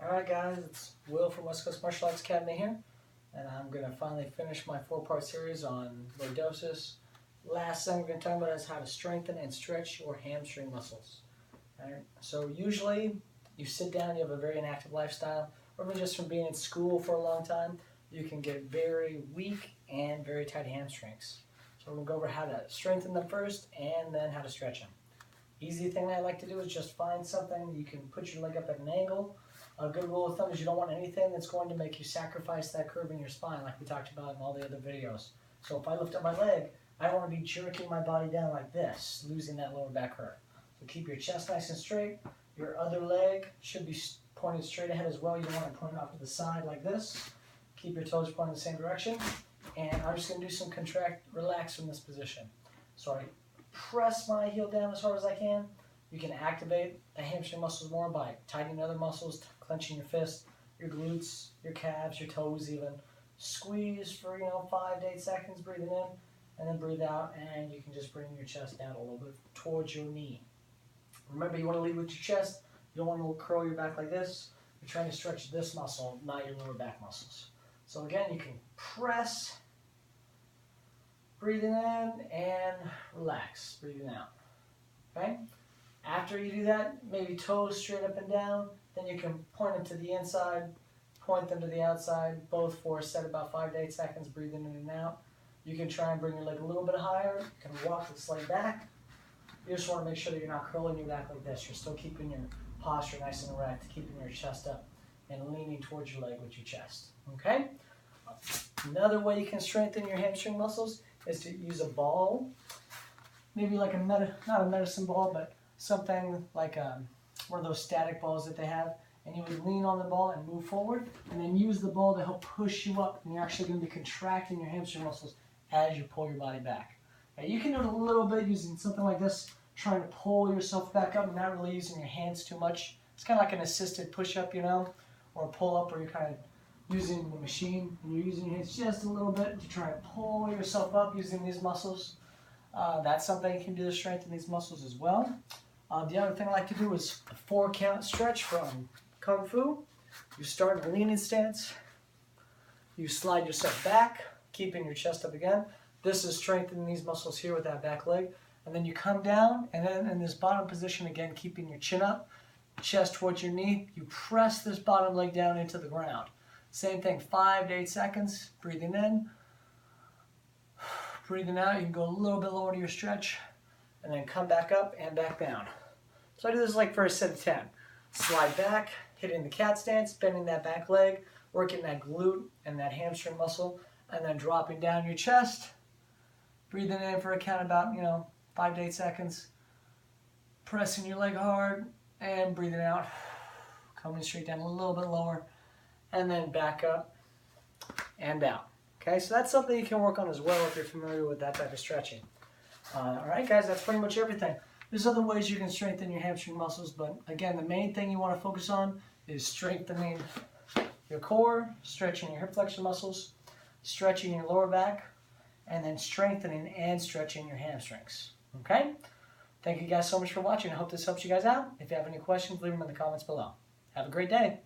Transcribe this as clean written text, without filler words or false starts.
Alright guys, it's Will from West Coast Martial Arts Academy here, and I'm going to finally finish my 4-part series on lordosis. Last thing we're going to talk about is how to strengthen and stretch your hamstring muscles. Alright, so usually you sit down, you have a very inactive lifestyle, or even just from being in school for a long time, you can get very weak and very tight hamstrings. So we're going to go over how to strengthen them first and then how to stretch them. Easy thing I like to do is just find something you can put your leg up at an angle. A good rule of thumb is you don't want anything that's going to make you sacrifice that curve in your spine like we talked about in all the other videos. So if I lift up my leg, I don't want to be jerking my body down like this, losing that lower back curve. So keep your chest nice and straight. Your other leg should be pointed straight ahead as well. You don't want to point off to the side like this. Keep your toes pointing in the same direction. And I'm just going to do some contract, relax from this position. So I press my heel down as hard as I can. You can activate the hamstring muscles more by tightening other muscles, clenching your fist, your glutes, your calves, your toes even. Squeeze for 5 to 8 seconds, breathing in, and then breathe out, and you can just bring your chest down a little bit towards your knee. Remember, you want to lead with your chest. You don't want to curl your back like this. You're trying to stretch this muscle, not your lower back muscles. So again, you can press, breathing in, and relax, breathing out. Okay? After you do that, maybe toes straight up and down, then you can point them to the inside, point them to the outside, both for a set about 5 to 8 seconds, breathing in and out. You can try and bring your leg a little bit higher. You can walk the leg back. You just want to make sure that you're not curling your back like this. You're still keeping your posture nice and erect, keeping your chest up, and leaning towards your leg with your chest. Okay? Another way you can strengthen your hamstring muscles is to use a ball, maybe like not a medicine ball, but something like one of those static balls that they have, and you would lean on the ball and move forward, and then use the ball to help push you up, and you're actually going to be contracting your hamstring muscles as you pull your body back. Now, you can do it a little bit using something like this, trying to pull yourself back up and not really using your hands too much. It's kind of like an assisted push-up, or a pull-up where you're kind of using the machine, and you're using your hands just a little bit to try and pull yourself up using these muscles. That's something you can do to strengthen these muscles as well. The other thing I like to do is a 4-count stretch from Kung Fu. You start in a leaning stance. You slide yourself back, keeping your chest up again. This is strengthening these muscles here with that back leg. And then you come down, and then in this bottom position again, keeping your chin up, chest towards your knee. You press this bottom leg down into the ground. Same thing, 5 to 8 seconds. Breathing in, breathing out. You can go a little bit lower to your stretch, and then come back up and back down. So I do this like for a set of 10. Slide back, hitting the cat stance, bending that back leg, working that glute and that hamstring muscle, and then dropping down your chest, breathing in for a count about 5 to 8 seconds, pressing your leg hard, and breathing out, coming straight down a little bit lower, and then back up and out. Okay, so that's something you can work on as well if you're familiar with that type of stretching. Alright guys, that's pretty much everything. There's other ways you can strengthen your hamstring muscles, but again, the main thing you want to focus on is strengthening your core, stretching your hip flexor muscles, stretching your lower back, and then strengthening and stretching your hamstrings. Okay? Thank you guys so much for watching. I hope this helps you guys out. If you have any questions, leave them in the comments below. Have a great day.